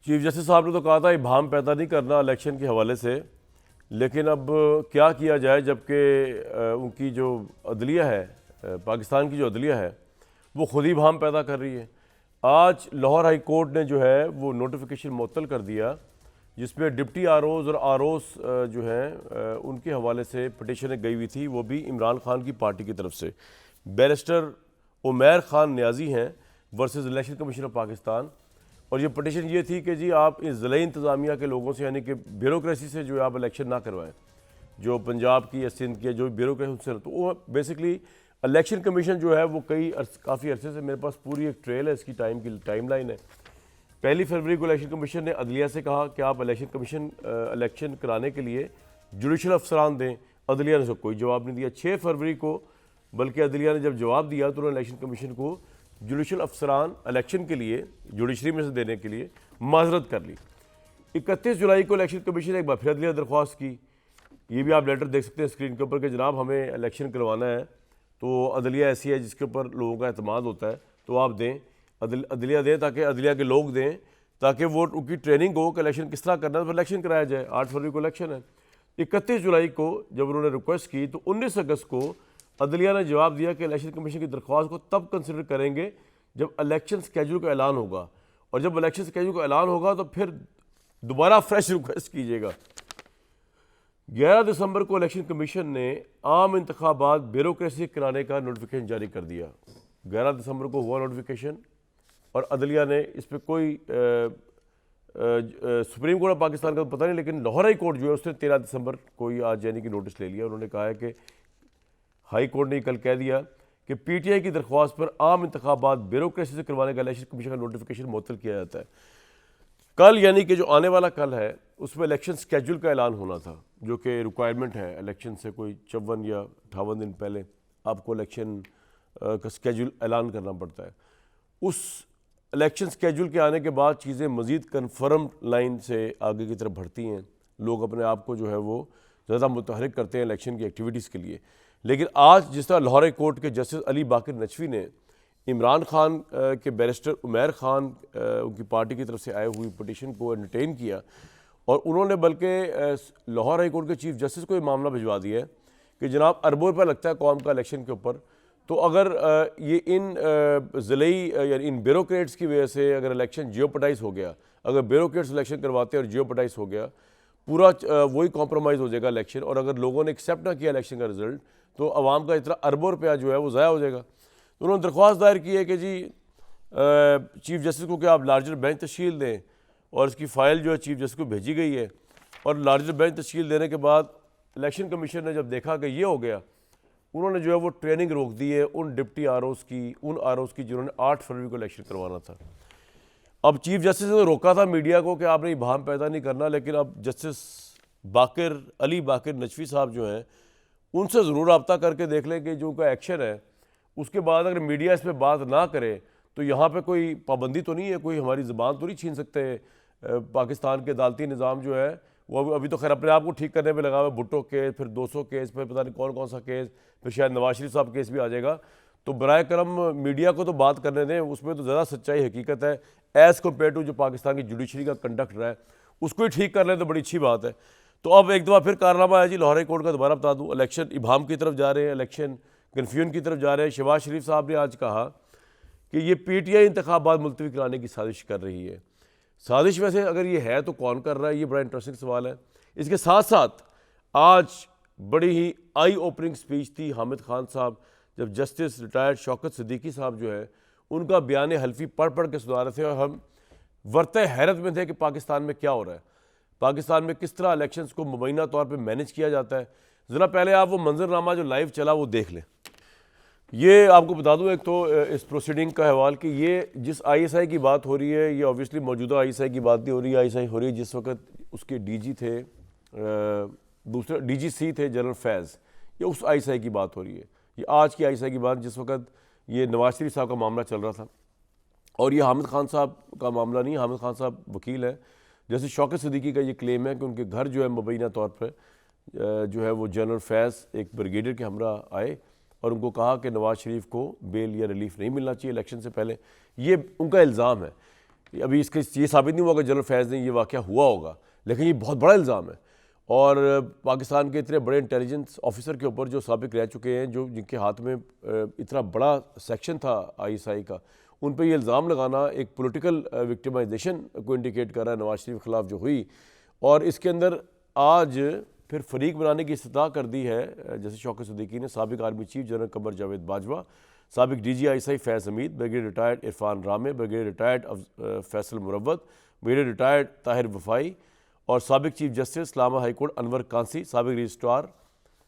Chief justice साहब ने तो कहा था इबाहम पैदा नहीं करना इलेक्शन के हवाले से, लेकिन अब क्या किया जाए जबकि उनकी जो अदलिया है, पाकिस्तान की जो अदलिया है वो ख़ुद ही इबाहम पैदा कर रही है। आज लाहौर हाई कोर्ट ने जो है वो नोटिफिकेशन मुअत्तल कर दिया जिसमें डिप्टी आरओज़ और आरओज़ जो हैं उनके हवाले से पटिशन गई हुई थी, वो भी इमरान खान की पार्टी की तरफ से। बैरिस्टर उमैर खान न्याजी हैं versus election commission of Pakistan, और ये पटिशन ये थी कि जी आप इस ज़िले इंतज़ामिया के लोगों से यानी कि ब्यूरोक्रेसी से जो है आप इलेक्शन ना करवाएं, जो पंजाब की या सिंध की जो ब्यूरोक्रेसी उनसे। तो वो बेसिकली इलेक्शन कमीशन जो है वो काफ़ी अरसे से, मेरे पास पूरी एक ट्रेल है इसकी, टाइम लाइन है। 1 फरवरी को इलेक्शन कमीशन ने अदलिया से कहा कि आप इलेक्शन कराने के लिए जुडिशल अफसरान दें। अदलिया ने उसको कोई जवाब नहीं दिया। 6 फरवरी को बल्कि अदलिया ने जब जवाब दिया तो उन्होंने इलेक्शन कमीशन को जुडिशल अफसरान इलेक्शन के लिए जुडिशरी में से देने के लिए माजरत कर ली। 31 जुलाई को इलेक्शन कमीशन ने एक बार फिर अदलिया दरख्वास्त की। ये भी आप लेटर देख सकते हैं स्क्रीन के ऊपर कि जनाब हमें इलेक्शन करवाना है, तो अदलिया ऐसी है जिसके ऊपर लोगों का एतमाद होता है, तो आप दें, अदलिया दें, ताकि अदलिया के लोग दें, ताकि वो उनकी ट्रेनिंग हो कि इलेक्शन किस तरह करना है, तो इलेक्शन कराया जाए। 8 फरवरी को इलेक्शन है। 31 जुलाई को जब उन्होंने रिक्वेस्ट की तो 19 अगस्त को अदलिया ने जवाब दिया कि इलेक्शन कमीशन की दरख्वास्त को तब कंसिडर करेंगे जब इलेक्शन स्केड्यूल का ऐलान होगा, और जब इलेक्शन स्केड्यूल का ऐलान होगा तो फिर दोबारा फ्रेश रिक्वेस्ट कीजिएगा। 11 दिसंबर को इलेक्शन कमीशन ने आम इंतखाबात ब्यूरोक्रेसी कराने का नोटिफिकेशन जारी कर दिया। 11 दिसंबर को हुआ नोटिफिकेशन, और अदलिया ने इस पर कोई सुप्रीम कोर्ट ऑफ पाकिस्तान का तो पता नहीं, लेकिन लाहौर हाई कोर्ट जो है उसने 13 दिसंबर को ही आज यानी कि नोटिस ले लिया। उन्होंने कहा है कि हाई कोर्ट ने कल कह दिया कि पीटीआई की दरख्वास्त पर आम इंतखाबात ब्यूरोक्रेसी से करवाने का इलेक्शन कमीशन का नोटिफिकेशन मुअत्तल किया जाता है। कल यानी कि जो आने वाला कल है उसमें इलेक्शन स्केड्यूल का ऐलान होना था, जो कि रिक्वायरमेंट है इलेक्शन से कोई 54 या 58 दिन पहले आपको इलेक्शन का स्केड्यूल ऐलान करना पड़ता है। उस इलेक्शन स्केड्यूल के आने के बाद चीज़ें मज़ीद कन्फर्म लाइन से आगे की तरफ बढ़ती हैं, लोग अपने आप को जो है वो ज़्यादा मुतहरिक करते हैं इलेक्शन की एक्टिविटीज़ के लिए। लेकिन आज जिस तरह लाहौर कोर्ट के जस्टिस अली बाकर नचवी ने इमरान खान के बैरिस्टर उमैर खान उनकी पार्टी की तरफ से आए हुई पटिशन को एंटरटेन किया, और उन्होंने बल्कि लाहौर हाई कोर्ट के चीफ जस्टिस को ये मामला भिजवा दिया है कि जनाब अरबों रुपये लगता है कौम का इलेक्शन के ऊपर, तो अगर ये इन ज़िलेई या इन ब्यूरोक्रेट्स की वजह से अगर इलेक्शन जियोपटाइज हो गया, अगर ब्यूरोक्रेट्स इलेक्शन करवाते और जियोपटाइज हो गया, पूरा वही कॉम्प्रोमाइज़ हो जाएगा इलेक्शन, और अगर लोगों ने एक्सेप्ट ना किया इलेक्शन का रिजल्ट तो अवाम का इतना अरबों रुपया जो है वो ज़ाया हो जाएगा। तो उन्होंने दरख्वास्त दायर की है कि जी चीफ जस्टिस को क्या आप लार्जर बेंच तश्कील दें, और इसकी फ़ाइल जो है चीफ जस्टिस को भेजी गई है। और लार्जर बेंच तश्कील देने के बाद इलेक्शन कमीशन ने जब देखा कि ये हो गया, उन्होंने जो है वो ट्रेनिंग रोक दी है उन डिप्टी आरओज़ की, उन आरओज़ की जिन्होंने 8 फरवरी को इलेक्शन करवाना था। अब चीफ जस्टिस ने रोका था मीडिया को कि आपने इबाहम पैदा नहीं करना, लेकिन अब जस्टिस अली बाकर नचवी साहब जो हैं उनसे ज़रूर रब्ता करके देख लें कि जो उनका एक्शन है उसके बाद अगर मीडिया इस पर बात ना करे तो यहाँ पे कोई पाबंदी तो नहीं है, कोई हमारी ज़बान तो नहीं छीन सकते। पाकिस्तान के अदालती निज़ाम जो है वो अभी तो खैर अपने आप को ठीक करने में लगा हुआ है। भुट्टो केस, फिर 200 केस, फिर पता नहीं कौन कौन सा केस, फिर शायद नवाज शरीफ साहब केस भी आ जाएगा। तो बराए करम मीडिया को तो बात करने दें, उसमें तो ज़्यादा सच्चाई हकीकत है एज़ कम्पेयर टू जो पाकिस्तान की जुडिशरी का कंडक्ट रहा है, उसको ही ठीक कर लें तो बड़ी अच्छी बात है। तो अब एक दफ़ा फिर कारनामा है जी लाहौर हाई कोर्ट का, दोबारा बता दूँ, इलेक्शन इबाहम की तरफ जा रहे हैं, इलेक्शन कन्फ्यूजन की तरफ जा रहे हैं। शहबाज शरीफ साहब ने आज कहा कि ये पीटीआई इंतखाबात मुलतवी कराने की साजिश कर रही है। साजिश वैसे अगर ये है तो कौन कर रहा है, ये बड़ा इंटरेस्टिंग सवाल है। इसके साथ साथ आज बड़ी ही आई ओपनिंग स्पीच थी हामिद खान साहब, जब जस्टिस रिटायर्ड शौकत सिद्दीकी साहब जो है उनका बयान हल्फी पढ़ पढ़ के सुना रहे थे, और हम वर्ते हैरत में थे कि पाकिस्तान में क्या हो रहा है, पाकिस्तान में किस तरह इलेक्शंस को मुबैना तौर पे मैनेज किया जाता है। ज़रा पहले आप वो मंजरनामा जो लाइव चला वो देख लें। ये आपको बता दूं एक तो इस प्रोसीडिंग का हवाल कि ये जिस आईएसआई की बात हो रही है, ये ऑब्वियसली मौजूदा आईएसआई की बात नहीं हो रही है। आईएसआई हो रही है जिस वक्त उसके डीजी थे, दूसरे डीजीसी थे जनरल फैज़, ये उस आईएसआई की बात हो रही है। ये आज की आईएसआई की बात जिस वक्त ये नवाज शरीफ साहब का मामला चल रहा था, और ये हामिद खान साहब का मामला नहीं। हामिद खान साहब वकील हैं। जैसे शौकत सिद्दीकी का ये क्लेम है कि उनके घर जो है मुबैना तौर पर जो है वो जनरल फैज़ एक ब्रिगेडियर के हमरा आए और उनको कहा कि नवाज शरीफ को बेल या रिलीफ नहीं मिलना चाहिए इलेक्शन से पहले। ये उनका इल्ज़ाम है। अभी इसका ये साबित नहीं हुआ कि जनरल फैज़ ने ये वाक़या हुआ होगा, लेकिन ये बहुत बड़ा इल्ज़ाम है। और पाकिस्तान के इतने बड़े इंटेलिजेंस ऑफिसर के ऊपर जो साबिक रह चुके हैं, जो जिनके हाथ में इतना बड़ा सेक्शन था ISI का, उन पे ये इल्ज़ाम लगाना एक पॉलिटिकल विक्टिमाइजेशन को इंडिकेट कर रहा है नवाज शरीफ के ख़िलाफ़ जो हुई। और इसके अंदर आज फिर फरीक बनाने की इस्तदा कर दी है, जैसे शौकत सिद्दीकी ने, साबिक army chief general Qamar Javed Bajwa, साबिक DG ISI Faiz Hameed, brigadier retired Irfan Ramay, brigadier retired Faisal Murawwat, brigadier retired Tahir Wafai और साबिक chief justice Islamabad high court Anwar Kansi, साबिक registrar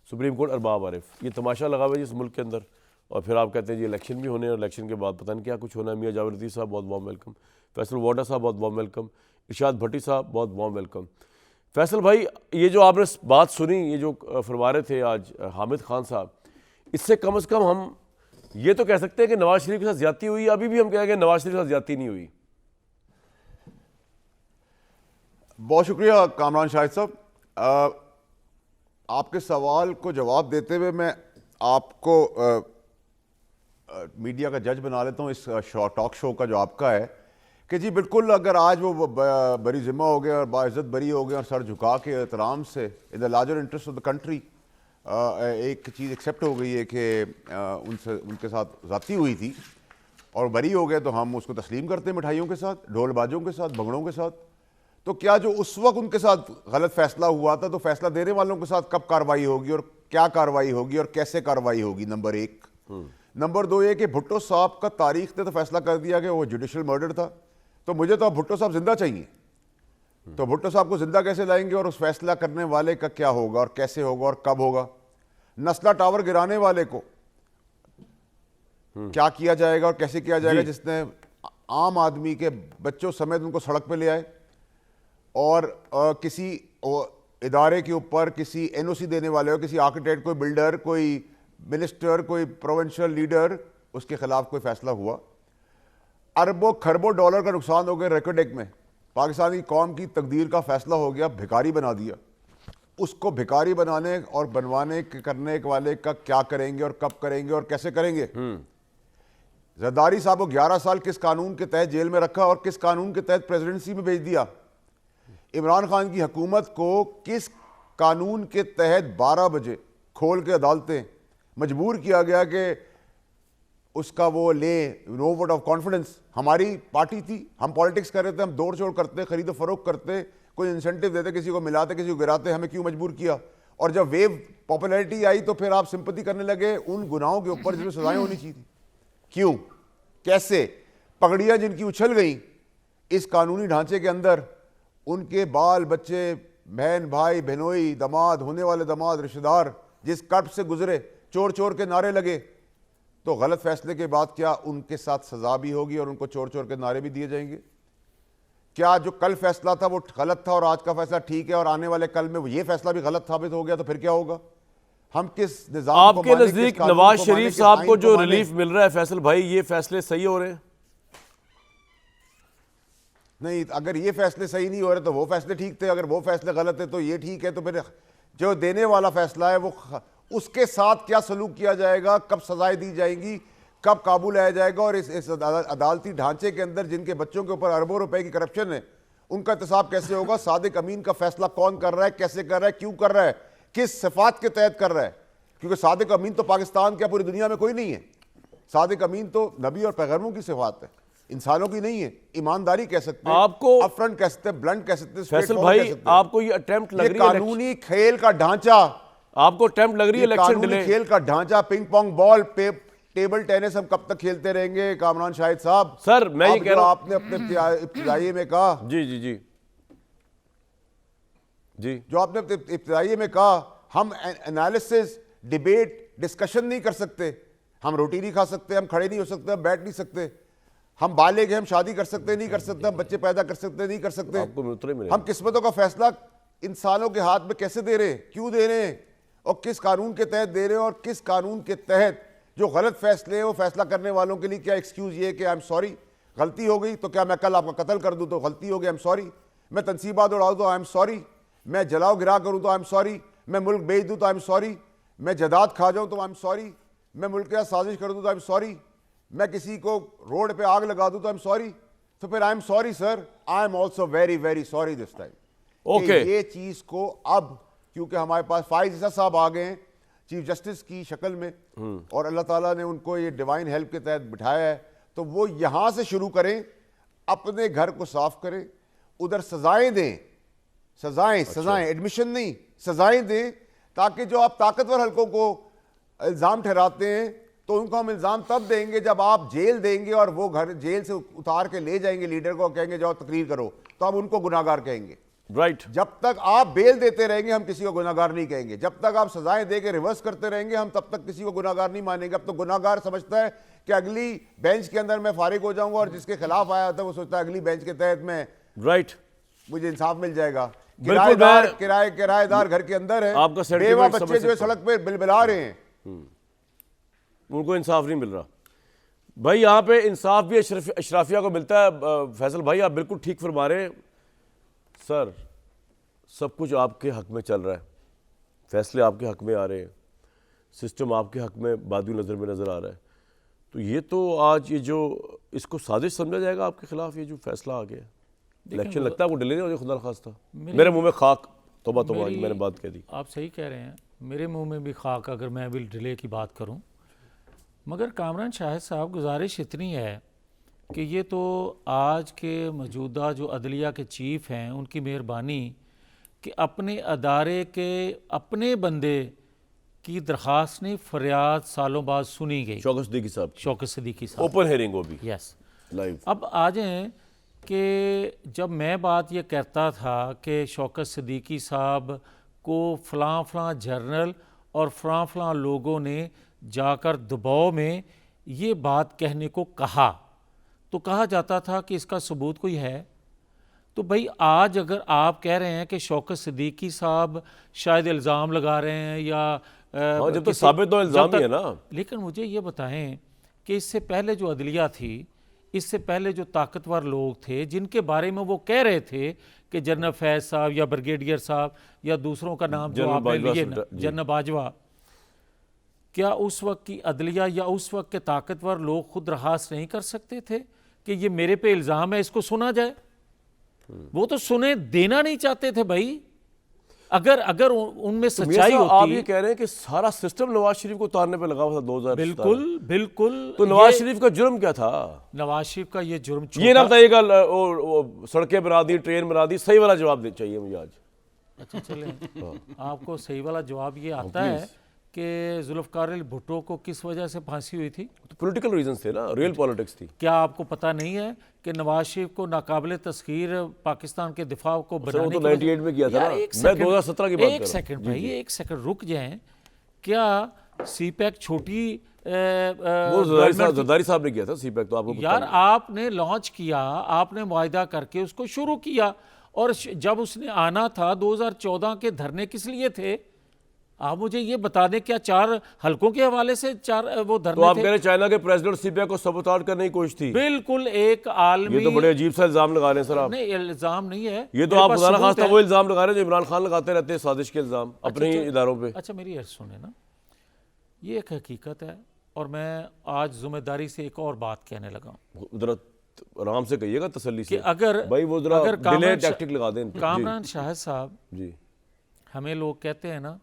supreme court Arbab Arif. ये तमाशा लगा हुआ है इस मुल्क के अंदर। और फिर आप कहते हैं जी इलेक्शन भी होने, और इलेक्शन के बाद पता नहीं क्या कुछ होना है। मियाँ जावेद लतीफ़ साहब बहुत वार्म वेलकम, फैसल वाडा साहब बहुत वार्म वेलकम, इरशाद भट्टी साहब बहुत वार्म वेलकम। फैसल भाई, ये जो आपने बात सुनी, ये जो फरमा रहे थे आज हामिद खान साहब, इससे कम से कम हम ये तो कह सकते हैं कि नवाज शरीफ के साथ ज्यादती हुई। अभी भी हम कहेंगे नवाज शरीफ के साथ ज्यादती नहीं हुई। बहुत शुक्रिया कामरान शाहिद साहब। आपके सवाल को जवाब देते हुए मैं आपको मीडिया का जज बना लेता हूँ इस टॉक शो का जो आपका है, कि जी बिल्कुल, अगर आज वो बरी जिम्मा हो गए और बाइज्जत बरी हो गए और सर झुका के एहतराम से in the larger interest of the country एक चीज़ एक्सेप्ट हो गई है कि उनके साथ ज़्यादती हुई थी और बरी हो गए, तो हम उसको तस्लीम करते हैं मिठाइयों के साथ, ढोल बाजों के साथ, भंगड़ों के साथ। तो क्या जो उस वक्त उनके साथ गलत फैसला हुआ था, तो फैसला देने वालों के साथ कब कार्रवाई होगी और क्या कार्रवाई होगी और कैसे कार्रवाई होगी, नंबर एक। नंबर दो ये कि भुट्टो साहब का तारीख ने तो फैसला कर दिया कि वो जुडिशल मर्डर था, तो मुझे तो अब भुट्टो साहब जिंदा चाहिए। तो भुट्टो साहब को जिंदा कैसे लाएंगे और उस फैसला करने वाले का क्या होगा और कैसे होगा और कब होगा। नस्ला टावर गिराने वाले को क्या किया जाएगा और कैसे किया जाएगा, जिसने आम आदमी के बच्चों समेत उनको सड़क पे ले आए और किसी इदारे के ऊपर किसी NOC देने वाले हो, किसी आर्किटेक्ट, कोई बिल्डर, कोई मिनिस्टर, कोई प्रोविंशियल लीडर, उसके खिलाफ कोई फैसला हुआ। अरबों खरबों डॉलर का नुकसान हो गया रिकॉर्ड एक में, पाकिस्तानी कौम की तकदीर का फैसला हो गया, भिखारी बना दिया। उसको भिखारी बनाने और बनवाने करने वाले का क्या करेंगे और कब करेंगे और कैसे करेंगे। जरदारी साहब को 11 साल किस कानून के तहत जेल में रखा और किस कानून के तहत प्रेसिडेंसी में भेज दिया। इमरान खान की हुकूमत को किस कानून के तहत 12 बजे खोल के अदालतें मजबूर किया गया कि उसका वो ले नो वोट ऑफ कॉन्फिडेंस। हमारी पार्टी थी, हम पॉलिटिक्स कर रहे थे, हम दौड़ चोड़ करते, खरीदो फरोख्त करते, कोई इंसेंटिव देते, किसी को मिलाते, किसी को गिराते, हमें क्यों मजबूर किया। और जब वेव पॉपुलैरिटी आई तो फिर आप सिंपैथी करने लगे उन गुनाहों के ऊपर जिसमें सजाएं होनी चाहिए थी। क्यों, कैसे? पगड़ियां जिनकी उछल गई इस कानूनी ढांचे के अंदर, उनके बाल बच्चे, बहन भाई, बहनोई, दामाद, होने वाले दामाद, रिश्तेदार जिस कर्ब से गुजरे, चोर चोर के नारे लगे, तो गलत फैसले के बाद क्या उनके साथ सजा भी होगी और उनको चोर चोर के नारे भी दिए जाएंगे? क्या जो कल फैसला था वो गलत था और आज का फैसला ठीक है और आने वाले कल में ये फैसला भी गलत साबित हो गया, तो फिर क्या होगा? हम किस निजाम आपके नजदीक नवाज शरीफ साहब को जो रिलीफ मिल रहा है फैसल भाई, ये फैसले सही हो रहे हैं? नहीं, अगर ये फैसले सही नहीं हो रहे तो वो फैसले ठीक थे, अगर वो फैसले गलत है तो ये ठीक है। तो फिर जो देने वाला फैसला है वो उसके साथ क्या सलूक किया जाएगा, कब सजाएं दी जाएंगी, कब काबू लाया जाएगा, और इस अदालती ढांचे के अंदर जिनके बच्चों के ऊपर अरबों रुपए की करप्शन है उनका एहतसाब कैसे होगा। सादिक अमीन का फैसला कौन कर रहा है, कैसे कर रहा है, क्यों कर रहा है, किस सिफात के तहत कर रहा है? क्योंकि सादिक अमीन तो पाकिस्तान के पूरी दुनिया में कोई नहीं है। सादिक अमीन तो नबी और पैगंबरों की सिफात है, इंसानों की नहीं है। ईमानदारी कह सकते हैं, आपको अपफ्रंट कह सकते हैं, ब्लंट कह सकते हैं, फैसल भाई आपको ये अटेम्प्ट लग रही है कानूनी खेल का ढांचा, आपको अटेम्प्ट लग रही है इलेक्शन डिले, खेल का ढांचा, पिंग पोंग बॉल पे टेबल टेनिस हम कब तक खेलते रहेंगे? कामरान शाहिद साहब, सर मैं ये कह रहा हूं, आपने अपने इब्तिदाई में कहा, जी जी जी जी, जो आपने इब्तिदाई में कहा, हम एनालिसिस, डिबेट, डिस्कशन नहीं कर सकते। हम रोटी नहीं खा सकते, हम खड़े नहीं हो सकते, हम बैठ नहीं सकते, हम बालिग हैं, हम शादी कर सकते नहीं कर सकते, हम बच्चे पैदा कर सकते नहीं कर सकते। हम किस्मतों का फैसला इंसानों के हाथ में कैसे दे रहे हैं, क्यों दे रहे हैं और किस कानून के तहत दे रहे हैं, और किस कानून के तहत जो गलत फैसले हैं वो फैसला करने वालों के लिए क्या एक्सक्यूज ये कि आई एम सॉरी, गलती हो गई तो क्या मैं कल आपका कत्ल कर दूं तो गलती हो गई, आई एम सॉरी, मैं तनसीबात उड़ा दूं तो आई एम सॉरी, मैं जलाओ गिरा करूं तो आई एम सॉरी, मैं मुल्क बेच दूं तो आई एम सॉरी, मैं जदाद खा जाऊं तो आई एम सॉरी, मैं मुल्क के साथ साजिश कर दूं तो आई एम सॉरी, मैं किसी को रोड पे आग लगा दूं तो आई एम सॉरी। तो फिर I am sorry sir, I am also very very sorry this time. Okay. ये चीज को अब क्योंकि हमारे पास फाइज ईसा साहब आ गए हैं चीफ जस्टिस की शक्ल में और अल्लाह ताला ने उनको ये डिवाइन हेल्प के तहत बिठाया है, तो वो यहां से शुरू करें, अपने घर को साफ करें, उधर सजाएं दें, सजाएं एडमिशन नहीं, सजाएं दें, ताकि जो आप ताकतवर हलकों को इल्ज़ाम ठहराते हैं तो उनको हम इल्ज़ाम तब देंगे जब आप जेल देंगे और वो घर जेल से उतार के ले जाएंगे लीडर को, कहेंगे जाओ तकरीर करो, तो हम उनको गुनाहगार कहेंगे। राइट। जब तक आप बेल देते रहेंगे हम किसी को गुनाहगार नहीं कहेंगे, जब तक आप सजाएं दे के रिवर्स करते रहेंगे हम तब तक किसी को गुनाहगार नहीं मानेंगे। अब तो गुनाहगार समझता है कि अगली बेंच के अंदर मैं फारिग हो जाऊंगा और जिसके खिलाफ आया था वो सोचता है अगली बेंच के तहत मैं राइट, मुझे इंसाफ मिल जाएगा। बिल्कुल। किराएदार घर के अंदर है, आपका sentiment बेवा समझ बच्चे जो है सकता हूं। सड़क पे बिलबिला रहे हैं, उनको इंसाफ नहीं मिल रहा। भाई यहाँ पे इंसाफ भी अशराफिया को मिलता है। फैसल भाई आप बिल्कुल ठीक फरमा रहे हैं सर, सब कुछ आपके हक में चल रहा है, फैसले आपके हक में आ रहे हैं, सिस्टम आपके हक में बादू नज़र में नज़र आ रहा है, तो ये तो आज ये जो इसको साजिश समझा जाएगा आपके खिलाफ, ये जो फैसला आ गया इलेक्शन लगता है वो डिले नहीं हो जाए, खुदा खास्ता। मेरे मुंह में खाक, तोबा तोबा, मैंने बात कह दी। आप सही कह रहे हैं, मेरे मुंह में भी खाक अगर मैं भी डिले की बात करूं, मगर कामरान शाहिद साहब गुजारिश इतनी है कि ये तो आज के मौजूदा जो अदलिया के चीफ हैं उनकी मेहरबानी कि अपने अदारे के अपने बंदे की दरख्वास्त नहीं फरियाद सालों बाद सुनी गई, शौकत सिद्दीकी साहब, शौकत सिद्दीकी साहब, ओपन हेयरिंग वो भी यस। लाइव। अब आ जाएं कि जब मैं बात ये कहता था कि शौकत सिद्दीकी साहब को फ़लाँ जर्नल और फ़लाँ लोगों ने जाकर दबाव में ये बात कहने को कहा, तो कहा जाता था कि इसका सबूत कोई है। तो भाई आज अगर आप कह रहे हैं कि शौकत सिद्दीकी साहब शायद इल्ज़ाम लगा रहे हैं या जब तक साबित तो इल्ज़ाम ही है ना। लेकिन मुझे ये बताएं कि इससे पहले जो अदलिया थी, इससे पहले जो ताकतवर लोग थे जिनके बारे में वो कह रहे थे कि जनरल फैज़ साहब या ब्रिगेडियर साहब या दूसरों का नाम जो आपने लिए ना, जनरल बाजवा, क्या उस वक्त की अदलिया या उस वक्त के ताकतवर लोग खुद रहास नहीं कर सकते थे कि ये मेरे पे इल्ज़ाम है, इसको सुना जाए? वो तो सुने देना नहीं चाहते थे भाई। अगर उनमें सच्चाई होती। आप ये कह रहे हैं कि सारा सिस्टम नवाज शरीफ को उतारने पे लगा हुआ था 2000। बिल्कुल। तो नवाज शरीफ का जुर्म क्या था? नवाज शरीफ का ये जुर्म ये ना बताइएगा सड़कें बना दी, ट्रेन बना दी, सही वाला जवाब चाहिए मुझे आज। अच्छा चले आपको सही वाला जवाब ये आता है कि जुल्फ़िकार अली भुट्टो को किस वजह से फांसी हुई थी? तो पॉलिटिकल रीजंस थे ना, रियल पॉलिटिक्स थी। क्या आपको पता नहीं है कि नवाज शरीफ को नाकाबिले तस्खीर पाकिस्तान के दिफा को बनाने तो 98 में किया था ना, मैं 2017 की बात कर रहा हूं। एक सेकंड भाई, एक सेकंड रुक जाएं। क्या सीपैक छोटी वो जरदारी साहब ने किया था सीपैक, तो आपको यार आपने लॉन्च किया, आपने मुआहिदा करके उसको शुरू किया, और जब उसने आना था 2014 के धरने किस लिए थे? आप मुझे ये बता दें, क्या 4 हलकों के हवाले से 4 वो धरने तो आप थे? कह रहे चाइना के प्रेसिडेंट सीपैक को सबोटाज करने की कोशिश थी? बिल्कुल एक आलमी। ये तो बड़े अजीब सा इल्जाम लगा रहे हैं सर आप। नहीं इल्जाम नहीं है ये तो आप खुदा ना खास्ता वो इल्जाम लगा रहे हैं जो इमरान खान लगाते रहते हैं, साजिश के इल्जाम अपने ही इदारों पे। अच्छा मेरी अर्ज सुने ना, ये एक हकीकत है और मैं आज जिम्मेदारी से एक और बात कहने लगा हूँ। जरा आराम से कहिएगा, तसल्ली से। अगर भाई वो जरा डिले टैक्टिक लगा दें। कामरान शाहिद साहब जी, हमें लोग कहते हैं ना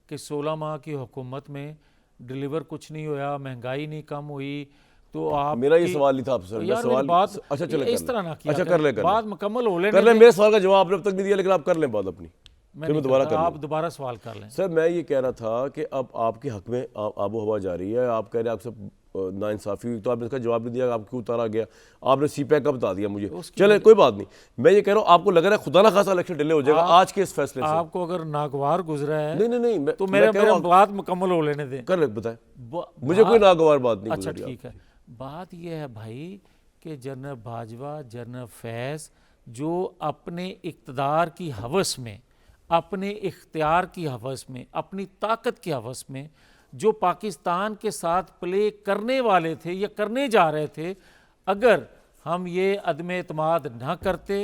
कि 16 माह की हुकूमत में डिलीवर कुछ नहीं हुआ, महंगाई नहीं कम हुई, तो आप मेरा ये सवाल नहीं था आपसे सर। यार सवाल बात अच्छा चले इस तरह ना किया। अच्छा कर ले, बात मुकम्मल हो लेने कर ले। मेरे सवाल का जवाब आपने अब तक नहीं दिया, लेकिन आप कर लें बात अपनी, फिर मैं दोबारा कर आप दोबारा सवाल कर लें। सर मैं ये कह रहा था कि अब आपके हक में आबो हवा जा रही है, आप कह रहे हैं आपसे नाइंसाफी हुई, तो आपने इसका जवाब नहीं दिया, आपको उतारा गया, आपने सीपैक का बता दिया मुझे। चले कोई बात नहीं, मैं ये कह रहा हूँ आपको लग रहा है खुदा ना खासा इलेक्शन डिले हो जाएगा आज के इस फैसले से? आपको अगर नागवार गुजरा है नहीं तो मेरे बात मुकम्मल हो लेने दें। कर ले, बताएं मुझे कोई नागवार बात नहीं। अच्छा ठीक है, बात यह है भाई कि जनरल बाजवा, जनरल फैज़ जो अपने इक़्तिदार की हवस में, अपने इख्तियार की हवस में, अपनी ताकत की हवस में जो पाकिस्तान के साथ प्ले करने वाले थे या करने जा रहे थे, अगर हम ये अदम एतमाद ना करते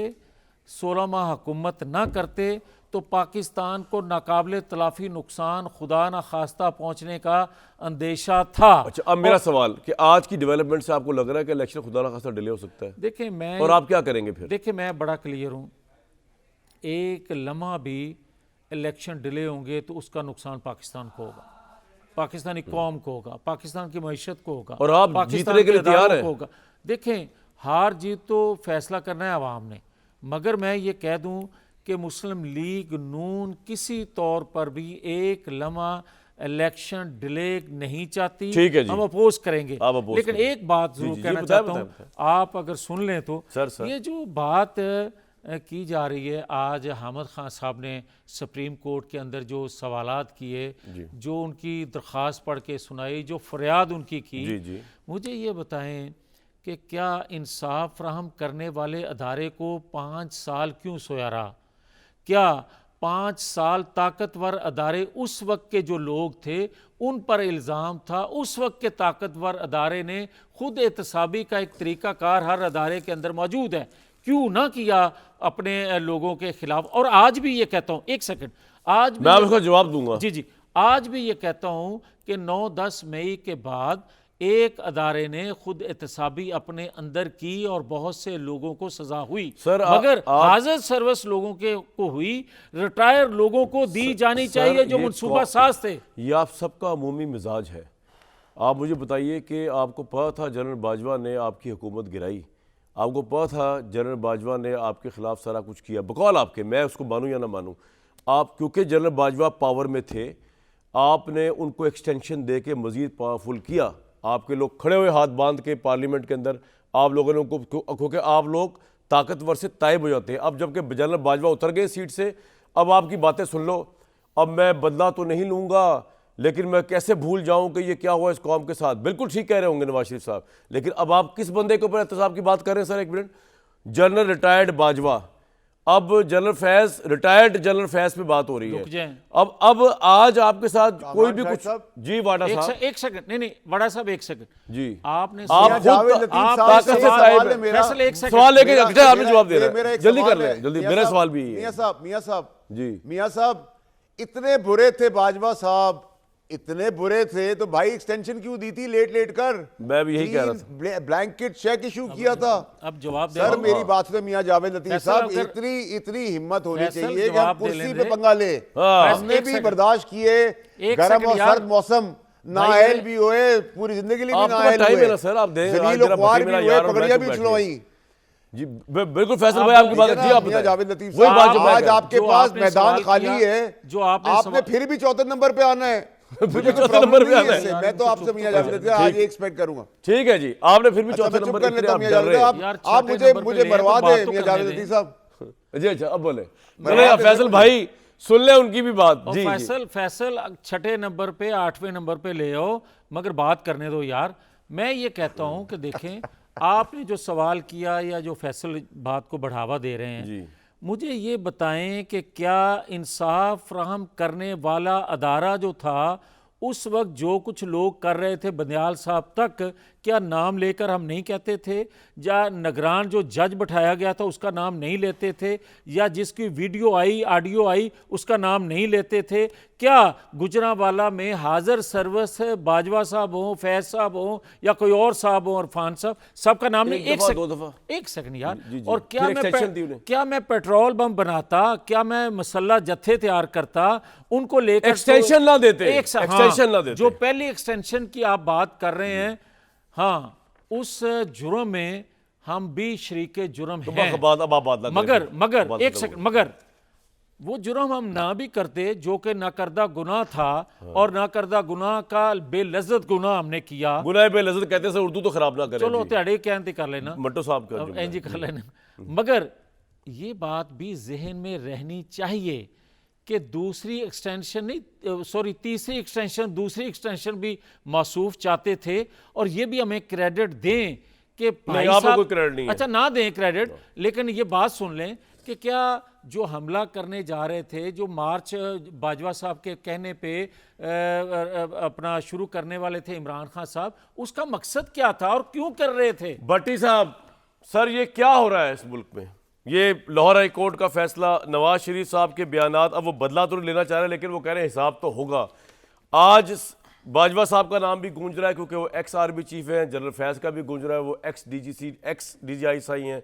16 माह हुकूमत ना करते तो पाकिस्तान को नाकाबिले तलाफी नुकसान खुदा ना खास्ता पहुंचने का अंदेशा था। अच्छा, अब मेरा सवाल कि आज की डेवलपमेंट से आपको लग रहा है कि इलेक्शन खुदा ना खास्ता डिले हो सकता है, देखिए मैं और आप क्या करेंगे फिर? देखिए मैं बड़ा क्लियर हूँ, एक लम्हा भी इलेक्शन डिले होंगे तो उसका नुकसान पाकिस्तान को होगा, पाकिस्तानी कौम को होगा, पाकिस्तान की मईशत को होगा, और आप पाकिस्तान जीतने के लिए के तैयार इदारों हैं? को होगा। देखें हार जीत तो फैसला करना है आवाम ने, मगर मैं ये कह दूं कि मुस्लिम लीग नून किसी तौर पर भी एक लम्हा इलेक्शन डिले नहीं चाहती। ठीक है जी, हम अपोज करेंगे, आप oppose लेकिन करेंगे। एक बात जी, जरूर जी, कहना बताएं, चाहता हूँ, बताएं। आप अगर सुन लें तो सर। ये जो बात की जा रही है, आज हामिद खान साहब ने सुप्रीम कोर्ट के अंदर जो सवालात किए, जो उनकी दरख्वास्त पढ़ के सुनाई, जो फरियाद उनकी की, जी। मुझे ये बताएं कि क्या इंसाफ फराहम करने वाले अदारे को 5 साल क्यों सोया रहा? क्या 5 साल ताकतवर अदारे उस वक्त के जो लोग थे उन पर इल्ज़ाम था, उस वक्त के ताकतवर अदारे ने खुद एहतसाबी का एक तरीक़ाकार हर अदारे के अंदर मौजूद है, क्यों ना किया अपने लोगों के खिलाफ? और आज भी ये कहता हूँ, एक सेकंड, आज मैं आपको जवाब दूंगा। जी, आज भी ये कहता हूँ कि 9-10 मई के बाद एक अदारे ने खुद एहतसाबी अपने अंदर की और बहुत से लोगों को सजा हुई, सर, मगर हाजिर सर्विस लोगों के को हुई, रिटायर लोगों को दी जानी चाहिए जो मनसूबा साज थे। ये आप सबका अमूमी मिजाज है। आप मुझे बताइए कि आपको पता था जनरल बाजवा ने आपकी हुकूमत गिराई, आपको पता था जनरल बाजवा ने आपके खिलाफ सारा कुछ किया, बकौल आपके, मैं उसको मानूं या ना मानूं, आप क्योंकि जनरल बाजवा पावर में थे, आपने उनको एक्सटेंशन दे के मज़ीद पावरफुल किया। आपके लोग खड़े हुए हाथ बांध के पार्लियामेंट के अंदर, आप लोगों ने उनको, क्योंकि आप लोग ताकतवर से तायब हो जाते हैं। अब जबकि जनरल बाजवा उतर गए सीट से, अब आपकी बातें सुन लो, अब मैं बदला तो नहीं लूँगा, लेकिन मैं कैसे भूल जाऊं कि ये क्या हुआ इस कौम के साथ। बिल्कुल ठीक कह रहे होंगे नवाज शरीफ साहब, लेकिन अब आप किस बंदे के ऊपर एहतसाब की बात कर रहे हैं? सर एक मिनट, जनरल रिटायर्ड बाजवा, अब general Faiz, retired general Faiz पे बात हो रही है। अब आज आपके साथ कोई भी कुछ, जी वाडा साहब, एक सेकंड, नहीं वाडा साहब एक सेकंड जी, आपने आप सवाल लेके आपने जवाब दे रहे हैं, जल्दी कर लें, जल्दी, मेरा सवाल भी है। मियां साहब जी, मियां साहब, इतने बुरे थे बाजवा साहब, इतने बुरे थे तो भाई एक्सटेंशन क्यों दी थी लेट कर? मैं भी यही कह रहा था, ब्लैंकेट चेक इशू किया था। अब जवाब दे सर मेरी बात से मियां जावेद लतीफ साहब, इतनी हिम्मत होनी चाहिए कि हम कुर्सी पे पंगा ले। हमने भी बर्दाश्त किए गर्म और सर्द मौसम, नाअहल भी हुए, पूरी जिंदगी भी नाअहल हुए, सर आप दें, पगड़ियां भी उछलवाई। जी बिल्कुल फैसल भाई, आपकी बात है, आप जावेद लतीफ साहब, आज आपके पास मैदान खाली है, जो आपने फिर भी चौथे नंबर पे आना है। चौथे नंबर पे आना है, मैं तो आपसे मियां जावेद लतीफ आज एक्सपेक्ट करूंगा। ठीक है जी, आपने फिर भी चौथे नंबर पे आप मुझे मरवा दे मियां जावेद लतीफ साहब। जी अच्छा, अब बोले फैसल भाई, सुन ले उनकी भी बात। जी फैसल छठे नंबर पे 8वें नंबर पे ले आओ, मगर बात करने दो यार। मैं ये कहता हूं कि देखें, आपने जो सवाल किया या जो फैसल बात को बढ़ावा दे रहे हैं, मुझे ये बताएं कि क्या इंसाफ फराहम करने वाला अदारा जो था उस वक्त जो कुछ लोग कर रहे थे, बंदियाल साहब तक, क्या नाम लेकर हम नहीं कहते थे? या निगरान जो जज बैठाया गया था उसका नाम नहीं लेते थे? या जिसकी वीडियो आई, ऑडियो आई, उसका नाम नहीं लेते थे? क्या गुजरांवाला में हाजिर सर्विस बाजवा साहब हो, फैज साहब हो, या कोई और साहब हो, इरफान साहब, सबका नाम नहीं? एक सेकंड यार। और क्या मैं पेट्रोल बम बनाता? क्या मैं मसल्ला जत्थे तैयार करता? उनको लेकर एक्सटेंशन ना देते, एक्सटेंशन ना देते। जो पहली एक्सटेंशन की आप बात कर रहे हैं, हाँ, उस जुर्म में हम भी शरीके जुर्म हैं, मगर एक सेकंड, मगर वो जुर्म हम ना भी करते जो कि नाकर्दा गुनाह था, और नाकर्दा गुनाह का बेलज्जत गुनाह हमने किया। गुनाह बेलज्जत कहते हैं, उर्दू तो खराब ना करें, चलो त्याड़े कहते कर लेना, मट्टो साहब का एंजी कर लेना। मगर ये बात भी जहन में रहनी चाहिए कि दूसरी एक्सटेंशन नहीं, सॉरी तीसरी एक्सटेंशन, दूसरी एक्सटेंशन भी मासूफ चाहते थे, और ये भी हमें क्रेडिट दें कि भाई साहब, कोई क्रेडिट नहीं है। अच्छा ना दें क्रेडिट, लेकिन ये बात सुन लें कि क्या जो हमला करने जा रहे थे, जो मार्च बाजवा साहब के कहने पे अपना शुरू करने वाले थे इमरान खान साहब, उसका मकसद क्या था और क्यों कर रहे थे? भट्टी साहब, सर ये क्या हो रहा है इस मुल्क में? ये लाहौर हाई कोर्ट का फैसला, नवाज शरीफ साहब के बयानात, अब वो बदला तो नहीं लेना चाह रहे लेकिन वो कह रहे हैं हिसाब तो होगा। आज बाजवा साहब का नाम भी गूंज रहा है क्योंकि वो एक्स आर्मी चीफ हैं, जनरल फैज़ का भी गूंज रहा है, वो एक्स DGI हैं।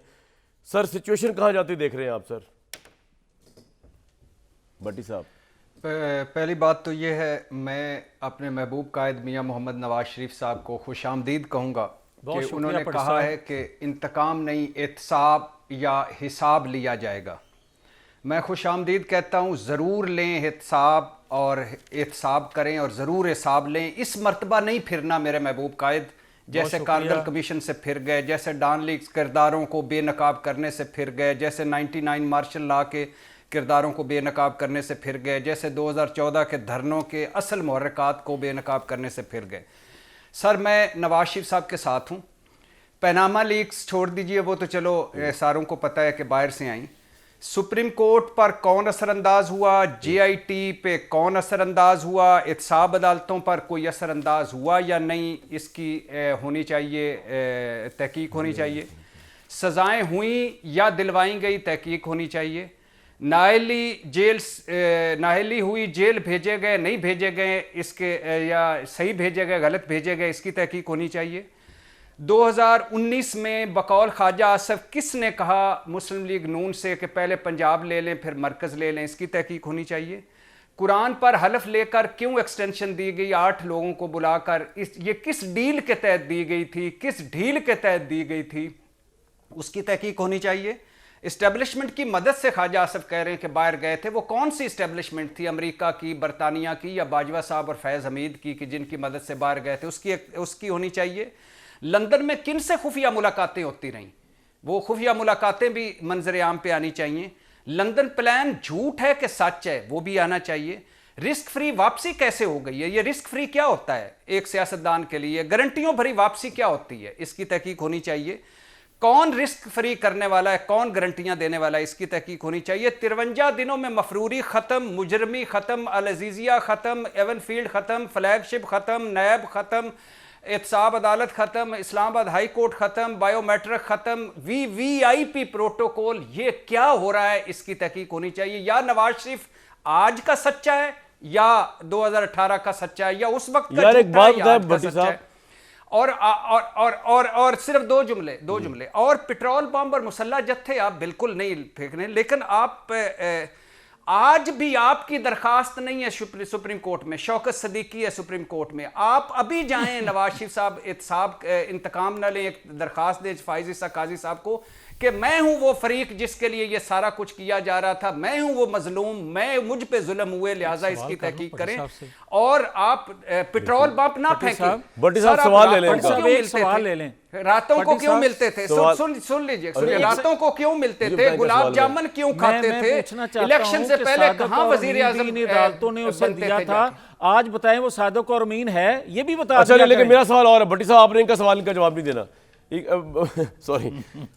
सर सिचुएशन कहाँ जाती देख रहे हैं आप सर? भट्टी साहब, पहली बात तो ये है, मैं अपने महबूब कायद मियां मोहम्मद नवाज शरीफ साहब को खुशामदीद कहूँगा कि उन्होंने कहा है कि इंतकाम नहीं, एहतसाब या हिसाब लिया जाएगा। मैं खुशामदीद कहता हूँ, ज़रूर लें एहतसाब और एहतसाब करें और ज़रूर हिसाब लें। इस मर्तबा नहीं फिरना मेरे महबूब कायद, जैसे कारगिल कमीशन से फिर गए, जैसे डॉन लीग किरदारों को बेनकाब करने से फिर गए, जैसे 99 मार्शल लॉ के किरदारों को बेनकाब करने से फिर गए, जैसे 2014 के धरनों के असल मुहर्रिकात को बेनकाब करने से फिर गए। सर मैं नवाज शरीफ साहब के साथ हूँ। पनामा लीक्स छोड़ दीजिए, वो तो चलो सारों को पता है कि बाहर से आई। सुप्रीम कोर्ट पर कौन असरअंदाज हुआ, JIT पे कौन असरअंदाज हुआ, एहतसाब अदालतों पर कोई असरअंदाज हुआ या नहीं, इसकी होनी चाहिए, तहकीक होनी चाहिए। सज़ाएं हुई या दिलवाई गई, तहकीक होनी चाहिए। नाअहली हुई, जेल भेजे गए नहीं भेजे गए, इसके या सही भेजे गए गलत भेजे गए, इसकी तहकीक होनी चाहिए। 2019 में बकौल ख्वाजा आसफ किसने कहा मुस्लिम लीग नून से कि पहले पंजाब ले लें फिर मरकज़ ले लें, इसकी तहकीक होनी चाहिए। कुरान पर हलफ लेकर क्यों एक्सटेंशन दी गई 8 लोगों को बुलाकर, ये किस डील के तहत दी गई थी, किस ढील के तहत दी गई थी, उसकी तहकीक होनी चाहिए। इस्टेब्लिशमेंट की मदद से ख्वाजा आसफ कह रहे हैं कि बाहर गए थे, वो कौन सी इस्टेब्लिशमेंट थी, अमेरिका की, बरतानिया की या बाजवा साहब और फैज़ हमीद की, कि जिनकी मदद से बाहर गए थे, उसकी होनी चाहिए। लंदन में किन से खुफिया मुलाकातें होती रहीं, वो खुफिया मुलाकातें भी मंजर आम पे आनी चाहिए। लंदन प्लान झूठ है कि सच है, वो भी आना चाहिए। रिस्क फ्री वापसी कैसे हो गई है, ये रिस्क फ्री क्या होता है एक सियासतदान के लिए, गारंटियों भरी वापसी क्या होती है, इसकी तहकीक होनी चाहिए। कौन रिस्क फ्री करने वाला है, कौन गारंटियां देने वाला है, इसकी तहकीक होनी चाहिए। 53 दिनों में मफरूरी खत्म, मुजरमी खत्म, अल अजीजिया खत्म, एवनफील्ड खत्म, फ्लैगशिप खत्म, नैब खत्म, एहतसाब अदालत खत्म, इस्लामाबाद हाई कोर्ट खत्म, बायोमेट्रिक खत्म, VVIP प्रोटोकॉल, ये क्या हो रहा है, इसकी तहकीक होनी चाहिए। या नवाज शरीफ आज का सच्चा है या 2018 का सच्चा है या उस वक्त का यार एक बात बताए भट्टी सच्चा है। और सिर्फ दो जुमले और पेट्रोल बम और मुसल्ला जत्थे आप बिल्कुल नहीं फेंकने, लेकिन आप आज भी आपकी दरखास्त नहीं है सुप्रीम कोर्ट में, शौकत सदीकी है सुप्रीम कोर्ट में, आप अभी जाएं नवाज शरीफ साहब एहतसाब इंतकाम न लें, एक दरखास्त दें फाइज ईसा काजी साहब को कि मैं हूं वो फरीक जिसके लिए ये सारा कुछ किया जा रहा था, मैं हूं वो मजलूम, मुझ पे जुल्म हुए, लिहाजा इसकी तहकीक करें। और आप पेट्रोल पंप ना फेंकें। भट्टी साहब सवाल ले लें, रातों को क्यों मिलते थे, सुन लीजिए, रातों को क्यों मिलते थे, गुलाब जामुन क्यों खाते थे, इलेक्शन से पहले कहां वजीर आजम अदालतों ने उसे दिया था, आज बताएं वो सादिक और अमीन है, ये भी बता। अच्छा लेकिन मेरा सवाल और है भट्टी साहब, आपने इनका सवाल का जवाब नहीं देना, सॉरी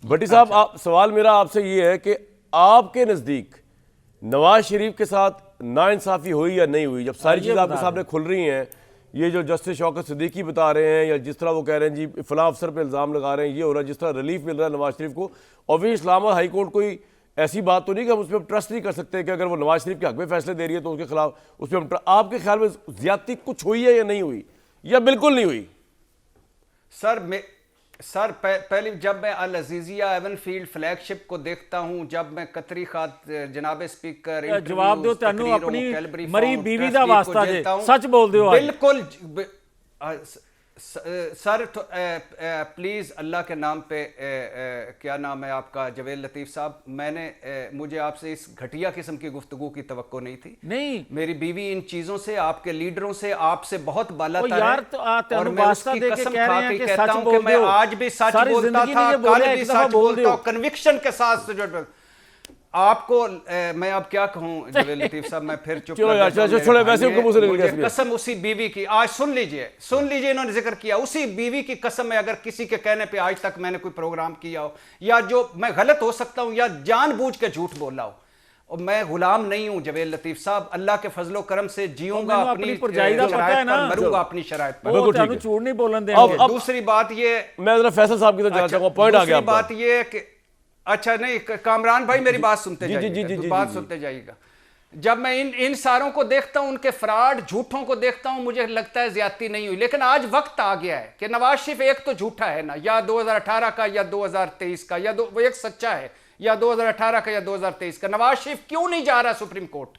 भट्टी साहब, आप सवाल मेरा आपसे ये है कि आपके नज़दीक नवाज शरीफ के साथ नाइंसाफ़ी हुई या नहीं हुई, जब सारी चीज़ें आपके सामने खुल रही हैं, ये जो जस्टिस शौकत सिद्दीकी बता रहे हैं या जिस तरह वो कह रहे हैं जी फलां अफसर पे इल्ज़ाम लगा रहे हैं, ये हो रहा है, जिस तरह रिलीफ मिल रहा है नवाज शरीफ को, और भी इस्लामाबाद हाई कोर्ट कोई ऐसी बात तो नहीं कि हम उस पर ट्रस्ट नहीं कर सकते कि अगर वो नवाज शरीफ के हक में फैसले दे रही है तो उसके खिलाफ उस पर हम आपके ख्याल में ज्यादती कुछ हुई है या नहीं हुई या बिल्कुल नहीं हुई? सर पहले जब मैं अल अजीजिया एवनफील्ड फ्लैगशिप को देखता हूं, जब मैं कतरी खात जनाब स्पीकर जवाब दो तैनू अपनी मरी बीवी दा वास्ता जे सच बोल दियो बिल्कुल सर प्लीज अल्लाह के नाम पे क्या नाम है आपका, जवेद लतीफ साहब, मुझे आपसे इस घटिया किस्म की गुफ्तगू की तवक्को नहीं थी। नहीं, मेरी बीवी इन चीजों से, आपके लीडरों से, आपसे बहुत बालातर यार, है, तो और मैं उसकी कसम खा के कहता हूं कि मैं आज भी सच बोलता था, कल भी सच बोलता हूं, कन्विक्शन के साथ। आपको मैं अब क्या कहूं जवेद लतीफ साहब, मैं फिर चुप मुझे कसम उसी बीवी की, आज सुन लीजिए इन्होंने जिक्र किया, उसी बीवी की कसम है, अगर किसी के कहने पे आज तक मैंने कोई प्रोग्राम किया हो या जो मैं गलत हो सकता हूं या जानबूझ के झूठ बोला हो, और मैं गुलाम नहीं हूं जवेद लतीफ साहब, अल्लाह के फजलो करम से जीऊंगा, अपनी शराइत पर मरूंगा, अपनी शराइत पर, झूठ नहीं बोलने देंगे। दूसरी बात ये, मैं फैसल साहब की तरफ जाना चाहूंगा, पॉइंट आ गया, बात ये कि अच्छा नहीं, कामरान भाई मेरी बात सुनते जी, जी, जी, जाइएगा, जी, बात जी। सुनते जाइएगा। जब मैं इन सारों को देखता हूं, उनके फ्रॉड झूठों को देखता हूं, मुझे लगता है ज्यादती नहीं हुई। लेकिन आज वक्त आ गया है कि नवाज शरीफ एक तो झूठा है ना, या 2018 का या 2023 का, या वो एक सच्चा है, या 2018 का या 2023 का। नवाज शरीफ क्यों नहीं जा रहा सुप्रीम कोर्ट?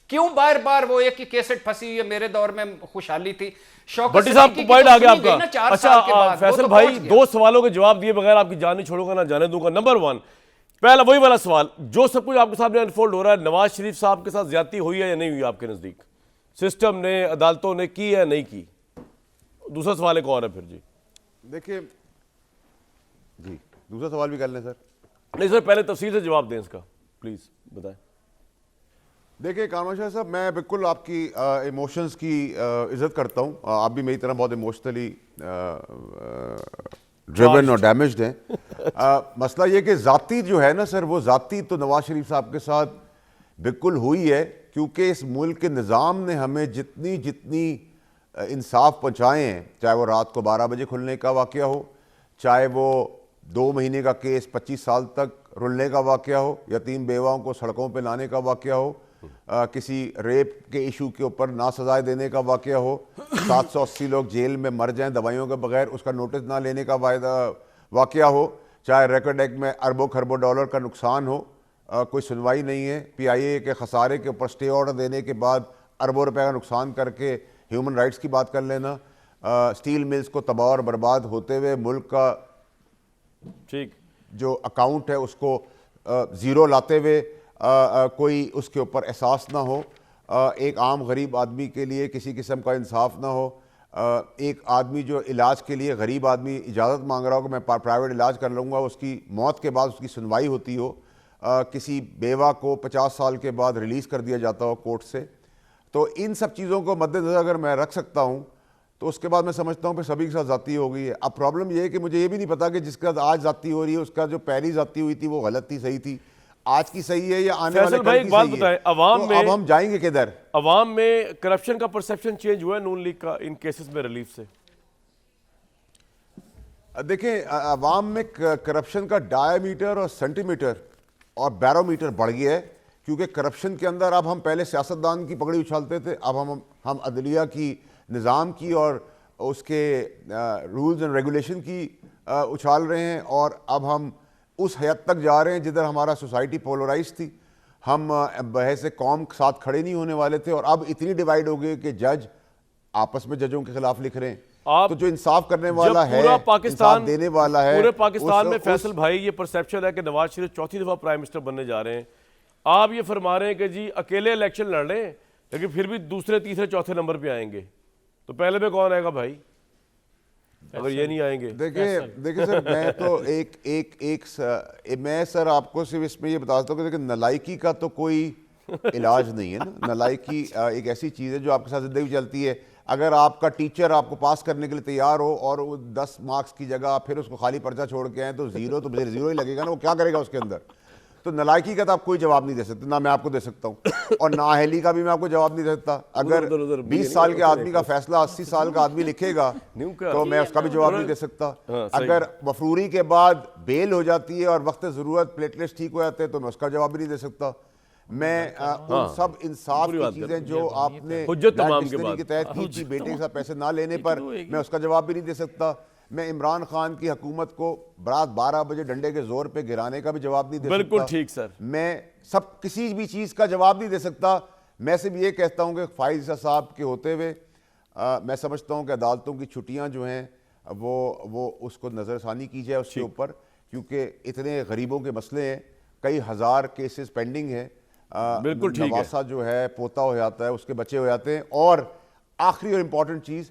क्यों बार बार वो एक ही केसेट फंसी हुई है? मेरे दौर में खुशहाली थी। शौकत भट्टी साहब सिद्दीकी को पॉइंट तो आ गया सुनी गई ना आपका। 4 अच्छा साल के बाद, वो फैसल तो भाई, पहुंच गया। 2 सवालों के जवाब दिए बगैर आपकी जान नहीं छोड़ूंगा ना जाने दूंगा। नंबर 1, पहला वही वाला सवाल, जो सब कुछ आपके सामने अनफोल्ड हो रहा है, नवाज शरीफ साहब के साथ ज्यादती हुई है या नहीं हुई आपके नजदीक? सिस्टम ने, अदालतों ने की है नहीं की? दूसरा सवाल एक और है फिर जी। देखिए जी, दूसरा सवाल भी कर लें सर। नहीं सर, पहले तफसील से जवाब दें इसका, प्लीज बताएं। देखिए कामरान शाह साहब, मैं बिल्कुल आपकी इमोशंस की इज्जत करता हूँ। आप भी मेरी तरह बहुत इमोशनली ड्रिवन और डैमेज्ड हैं। मसला ये कि ज़ाती जो है ना सर, वो ज़ाती तो नवाज शरीफ साहब के साथ बिल्कुल हुई है, क्योंकि इस मुल्क के निज़ाम ने हमें जितनी जितनी इंसाफ पहुँचाए हैं, चाहे वो रात को 12 बजे खुलने का वाक़या हो, चाहे वो 2 महीने का केस 25 साल तक रुलने का वाक़या हो, या 3 बेवाओं को सड़कों पे लाने का वाक़या हो, किसी रेप के इशू के ऊपर ना सजाएं देने का वाक़या हो, 780 लोग जेल में मर जाएं दवाइयों के बगैर, उसका नोटिस ना लेने का वाक़या हो, चाहे रिकॉर्ड एक्ट में अरबों खरबों डॉलर का नुकसान हो, कोई सुनवाई नहीं है। PIA के खसारे के ऊपर स्टे ऑर्डर देने के बाद अरबों रुपए का नुकसान करके ह्यूमन राइट्स की बात कर लेना, स्टील मिल्स को तबाह और बर्बाद होते हुए मुल्क का ठीक, जो अकाउंट है उसको ज़ीरो लाते हुए कोई उसके ऊपर एहसास ना हो, एक आम गरीब आदमी के लिए किसी किस्म का इंसाफ ना हो, एक आदमी जो इलाज के लिए, गरीब आदमी इजाज़त मांग रहा हो कि मैं प्राइवेट इलाज कर लूँगा, उसकी मौत के बाद उसकी सुनवाई होती हो, किसी बेवा को 50 साल के बाद रिलीज़ कर दिया जाता हो कोर्ट से। तो इन सब चीज़ों को मद्देनज़र अगर मैं रख सकता हूँ तो उसके बाद मैं समझता हूँ कि सभी के साथ ज़ाती हो गई है। अब प्रॉब्लम ये है कि मुझे ये भी नहीं पता कि जिसके साथ आज ज़ाती हो रही है उसका जो पहली ज़ाती हुई थी वो गलत थी, सही थी, आज की सही है या आने वाले फैसल भाई कल एक की बात सही बताएं, है। अवाम तो में अब हम जाएंगे किधर? अवाम में करप्शन का परसेप्शन चेंज हुआ है नून लीग का इन केसेस में रिलीफ से? देखें, अवाम में करप्शन का डायमीटर और सेंटीमीटर और बैरोमीटर बढ़ गया है, क्योंकि करप्शन के अंदर अब हम पहले सियासतदान की पगड़ी उछालते थे, अब हम अदलिया की, निज़ाम की और उसके रूल्स एंड रेगुलेशन की उछाल रहे हैं, और अब हम उस हद तक जा रहे हैं जिधर हमारा सोसाइटी पोलराइज थी। हम बहस कौम के साथ खड़े नहीं होने वाले थे, और अब इतनी डिवाइड हो गई कि जज आपस में जजों के खिलाफ लिख रहे हैं। तो जो इंसाफ करने वाला है, पूरा पाकिस्तान, इंसाफ देने वाला है, पूरे पाकिस्तान में फैसल भाई ये परसेप्शन है कि नवाज शरीफ चौथी दफा प्राइम मिनिस्टर बनने जा रहे हैं। आप ये फरमा रहे हैं कि जी अकेले इलेक्शन लड़ रहे हैं लेकिन फिर भी दूसरे तीसरे चौथे नंबर पे आएंगे, तो पहले में कौन आएगा भाई अगर ये नहीं आएंगे? देखिए सर, मैं तो मैं सर आपको सिर्फ इसमें ये बताता हूँ कि नलायकी का तो कोई इलाज नहीं है ना। नलायकी एक ऐसी चीज़ है जो आपके साथ जिंदगी चलती है। अगर आपका टीचर आपको पास करने के लिए तैयार हो और वो 10 मार्क्स की जगह फिर उसको खाली पर्चा छोड़ के आए तो ज़ीरो ही लगेगा ना, वो क्या करेगा उसके अंदर? तो नलायकी का तो आप कोई जवाब नहीं दे सकते, ना मैं आपको दे सकता हूँ, और नाअहली का भी मैं आपको जवाब नहीं दे सकता। अगर 20 साल के आदमी का फैसला 80 साल का आदमी लिखेगा तो मैं उसका भी जवाब नहीं दे सकता। अगर मफरूरी के बाद बेल हो जाती है और वक्त ज़रूरत प्लेटलेट्स ठीक हो जाते हैं तो मैं उसका जवाब भी नहीं दे सकता। मैं उन सब इंसाफ की चीज़ें जो आपने के तहत की थी, बेटे के साथ पैसे ना लेने पर, मैं उसका जवाब भी नहीं दे सकता। मैं इमरान खान की हुकूमत को रात 12 बजे डंडे के जोर पे गिराने का भी जवाब नहीं दे सकता। बिल्कुल ठीक सर, मैं सब किसी भी चीज़ का जवाब नहीं दे सकता। मैं सिर्फ ये कहता हूँ कि फाइज़ साहब के होते हुए मैं समझता हूँ कि अदालतों की छुट्टियाँ जो हैं वो उसको नज़रसानी की जाए उसके ऊपर, क्योंकि इतने गरीबों के मसले हैं, कई हज़ार केसेस पेंडिंग हैं। बिल्कुल ठीक है, नवासा जो है पोता हो जाता है, उसके बच्चे हो जाते हैं। और आखिरी और इम्पॉर्टेंट चीज़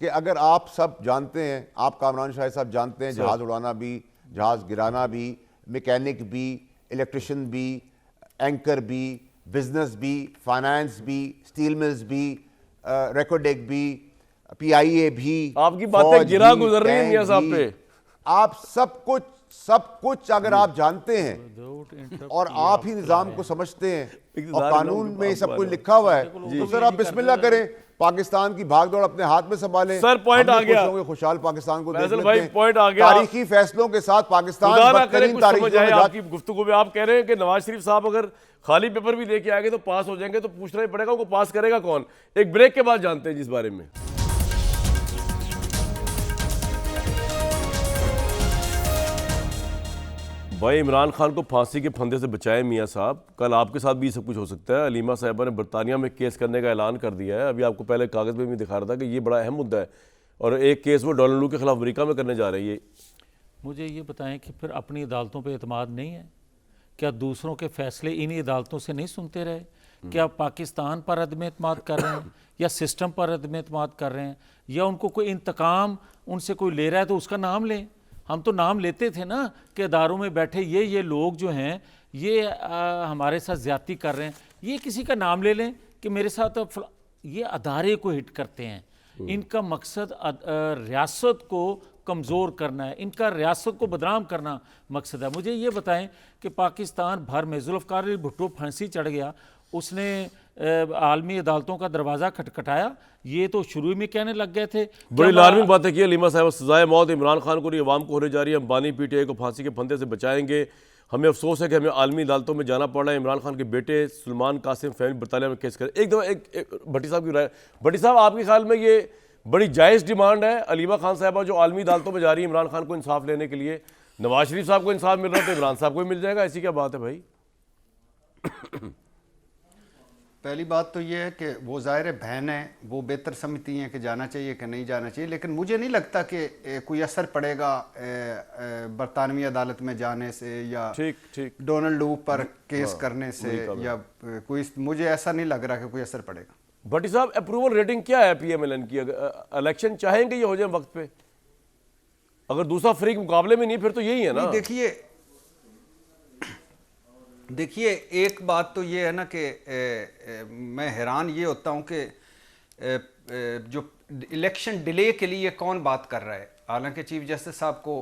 कि अगर आप सब जानते हैं, आप कामरान शाह साहब जानते हैं, जहाज़ उड़ाना भी, जहाज़ गिराना भी, मैकेनिक भी, इलेक्ट्रिशियन भी, एंकर भी, बिजनेस भी, फाइनेंस भी, स्टील मिल्स भी, रेकोडेक भी, PIA भी, आपकी बातें गिरा गुजर रही हैं मियां साहब पे। आप सब कुछ अगर आप जानते हैं और आप ही निज़ाम को समझते हैं और कानून में सब कुछ लिखा हुआ है, तो सर आप बिस्मिल्लाह करें पाकिस्तान की भागदौड़ अपने हाथ में संभालें। सर, पॉइंट हम आ भी गया। खुश होंगे, खुशहाल पाकिस्तान को देख फैसल लेते भाई, हैं। पॉइंट आ गया। तारीखी फैसलों के साथ पाकिस्तान खुदा ना करे बदतरीन कुछ तारीखियों समझ आए में जा आपकी गुफ्तगू में। आप कह रहे हैं कि नवाज शरीफ साहब अगर खाली पेपर भी लेके आएंगे तो पास हो जाएंगे, तो पूछना ही पड़ेगा उनको पास करेगा कौन। एक ब्रेक के बाद जानते हैं जिस बारे में। भाई, इमरान खान को फांसी के फंदे से बचाए मियां साहब। कल आपके साथ भी सब कुछ हो सकता है। अलीमा साहिबा ने बरतानिया में केस करने का ऐलान कर दिया है। अभी आपको पहले कागज़ में भी दिखा रहा था कि ये बड़ा अहम मुद्दा है, और एक केस वो डोनाल्ड ट्रंप के खिलाफ अमेरिका में करने जा रही है। मुझे ये बताएं कि फिर अपनी अदालतों पे एतमाद नहीं है? क्या दूसरों के फैसले इन्हीं अदालतों से नहीं सुनते रहे? क्या पाकिस्तान पर अदम एतमाद कर रहे हैं, या सिस्टम पर अदम एतमाद कर रहे हैं, या उनको कोई इंतकाम उनसे कोई ले रहा है तो उसका नाम लें? हम तो नाम लेते थे ना कि अदारों में बैठे ये लोग जो हैं ये हमारे साथ ज़्यादती कर रहे हैं। ये किसी का नाम ले लें कि मेरे साथ ये अदारे को हिट करते हैं। इनका मकसद रियासत को कमज़ोर करना है, इनका रियासत को बदनाम करना मकसद है। मुझे ये बताएं कि पाकिस्तान भर में जुल्फ़िकार अली भुट्टो फांसी चढ़ गया, उसने आलमी अदालतों का दरवाज़ा खटखटाया, ये तो शुरू में कहने लग गए थे। बड़ी अलार्मिंग बातें की अलीमा साहब। सजाए मौत इमरान खान को नहीं, अवाम को होने जा रही है। अंबानी पीटीआई को फांसी के फंदे से बचाएंगे। हमें अफसोस है कि हमें आलमी अदालतों में जाना पड़ रहा है। इमरान खान के बेटे सलमान कासिम फैमिली बरतानिया में केस करें। एक दफ़ा एक भट्टी साहब की राय। भट्टी साहब, आपके ख्याल में ये बड़ी जायज़ डिमांड है अलीमा खान साहबा जो आलमी अदालतों में जा रही है इमरान खान को इंसाफ लेने के लिए? नवाज शरीफ साहब को इंसाफ मिल रहा है तो इमरान साहब को भी मिल जाएगा, ऐसी क्या बात है भाई? पहली बात तो ये है कि वो ज़ाहिर है बहन है, वो बेहतर समझती हैं कि जाना चाहिए कि नहीं जाना चाहिए, लेकिन मुझे नहीं लगता कि कोई असर पड़ेगा बरतानवी अदालत में जाने से या ठीक डोनाल्ड ट्रंप पर केस करने से, या कोई, मुझे ऐसा नहीं लग रहा कि कोई असर पड़ेगा। भट्टी साहब, अप्रूवल रेटिंग क्या है PMLN की? इलेक्शन चाहेंगे ये हो जाए वक्त पे? अगर दूसरा फ्री मुकाबले में नहीं फिर तो यही है ना। देखिए एक बात तो ये है ना कि मैं हैरान ये होता हूँ कि जो इलेक्शन डिले के लिए कौन बात कर रहा है। हालांकि चीफ जस्टिस साहब को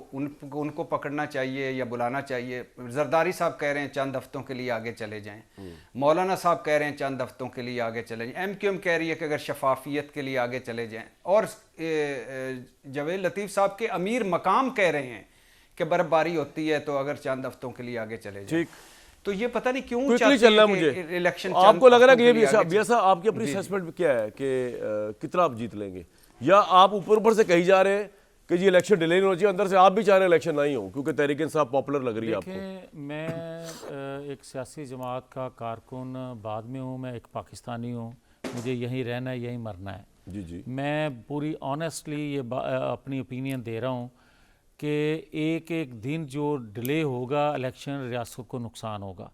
उनको पकड़ना चाहिए या बुलाना चाहिए। जरदारी साहब कह रहे हैं चंद हफ्तों के लिए आगे चले जाएं, मौलाना साहब कह रहे हैं चंद हफ्तों के लिए आगे चले जाएं, MQM कह रही है कि अगर शफाफियत के लिए आगे चले जाएं, और जवेद लतीफ़ साहब के अमीर मकाम कह रहे हैं कि बर्फबारी होती है तो अगर चंद हफ्तों के लिए आगे चले जाएं। तो ये पता नहीं क्यों चल रहा है। मुझे इलेक्शन आपको लग रहा है कि ये भी ऐसा आपकी अपनी असेसमेंट क्या है कि कितना आप जीत लेंगे, या आप ऊपर से कही जा रहे हैं कि जी इलेक्शन डिले नहीं होना चाहिए, अंदर से आप भी चाह रहे हैं इलेक्शन नहीं हो क्योंकि तहरीक इंसाफ पॉपुलर लग रही है आपको? मैं एक सियासी जमात का कारकुन बाद में हूँ, मैं एक पाकिस्तानी हूँ, मुझे यहीं रहना है, यहीं मरना है। जी मैं पूरी ऑनेस्टली ये अपनी ओपिनियन दे रहा हूँ कि एक दिन जो डिले होगा इलेक्शन रियासत को नुकसान होगा।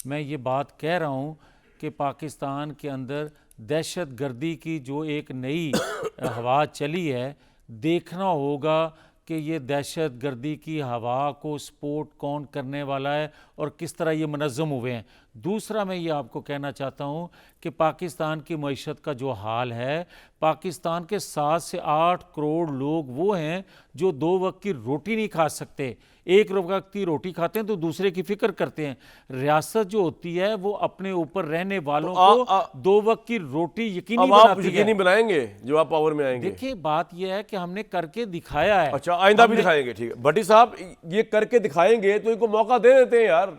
मैं ये बात कह रहा हूँ कि पाकिस्तान के अंदर दहशत गर्दी की जो एक नई हवा चली है, देखना होगा कि ये दहशत गर्दी की हवा को सपोर्ट कौन करने वाला है और किस तरह ये मुनज़्ज़म हुए हैं। दूसरा मैं ये आपको कहना चाहता हूँ कि पाकिस्तान की मईशत का जो हाल है, पाकिस्तान के 7 से 8 करोड़ लोग वो हैं जो 2 वक्त की रोटी नहीं खा सकते। एक वक्त की रोटी खाते हैं तो दूसरे की फिक्र करते हैं। रियासत जो होती है वो अपने ऊपर रहने वालों को 2 वक्त की रोटी यकीनी बनाती है। यकीनी बनाएंगे जो आप पावर में आएंगे? देखिए बात यह है कि हमने करके दिखाया है। अच्छा, आइंदा भी दिखाएंगे। ठीक है भट्टी साहब, ये करके दिखाएंगे तो इनको मौका दे देते हैं यार,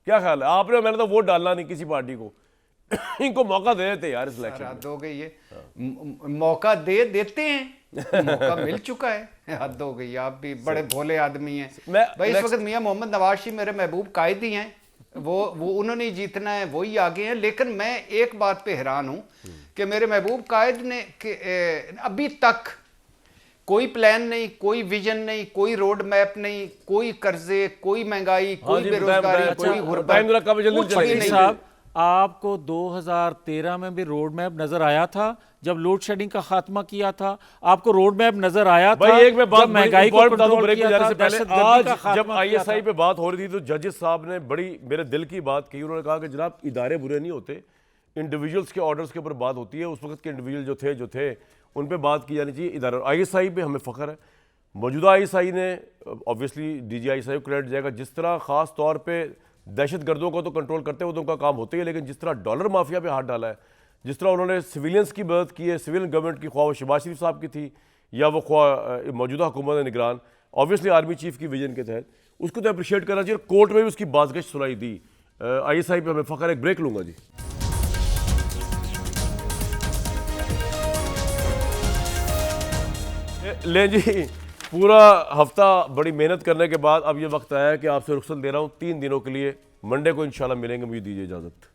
क्या ख्याल है? आपने मैंने तो वोट डालना नहीं किसी पार्टी को, इनको मौका दे देते यार इस इलेक्शन में। हद हो गई है, मौका दे देते हैं, मौका मिल चुका है, हद हो गई। आप भी बड़े भोले आदमी हैं भाई। इस वक्त मियां मोहम्मद नवाज शरीफ मेरे महबूब कायद ही हैं, वो उन्होंने जीतना है, वही आगे हैं। लेकिन मैं एक बात पे हैरान हूं कि मेरे महबूब कायद ने अभी तक कोई प्लान नहीं, कोई विजन नहीं, कोई रोड मैप नहीं, कोई कर्जे, कोई महंगाई, कोई बेरोजगारी, कोई गुर्बत। साहब आपको 2013 में भी रोड मैप नजर आया था जब लोड शेडिंग का खात्मा किया था? आपको रोड मैप नजर आया था भाई? एक मैं बात महंगाई को कंट्रोल किया था? पहले आज जब ISI पे बात हो रही थी तो जजेस साहब ने बड़ी मेरे दिल की बात की। उन्होंने कहा कि जनाब इदारे बुरे नहीं होते, इंडिविजुअल्स के ऑर्डर्स के ऊपर बात होती है। उस वक्त के इंडिविजुअल जो थे उन पे बात की जानी चाहिए। इधर ISI पे हमें फ़ख्र है। मौजूदा ISI ने ऑब्वियसली DG ISI को क्रेडिट जाएगा, जिस तरह ख़ास तौर पे दहशत गर्दों को तो कंट्रोल करते हुए तो उनका काम होता ही है, लेकिन जिस तरह डॉलर माफिया पे हाथ डाला है, जिस तरह उन्होंने सिविलियंस की मदद की है, सिविलियन गवर्नमेंट की, ख्वाह वो शहबाज शरीफ साहब की थी या वो ख्वाह मौजूदा हुकूमत निगरान, ऑब्वियसली आर्मी चीफ की विजन के तहत, उसको तो अप्रिशिएट करना चाहिए। कोर्ट में भी उसकी बाज़गश्त सुनाई दी। ISI पे हमें फ़ख्र, एक ब्रेक लूँगा जी। ले जी, पूरा हफ्ता बड़ी मेहनत करने के बाद अब ये वक्त आया है कि आपसे रुख्सत दे रहा हूँ 3 दिनों के लिए। मंडे को इंशाल्लाह मिलेंगे, मुझे दीजिए इजाज़त।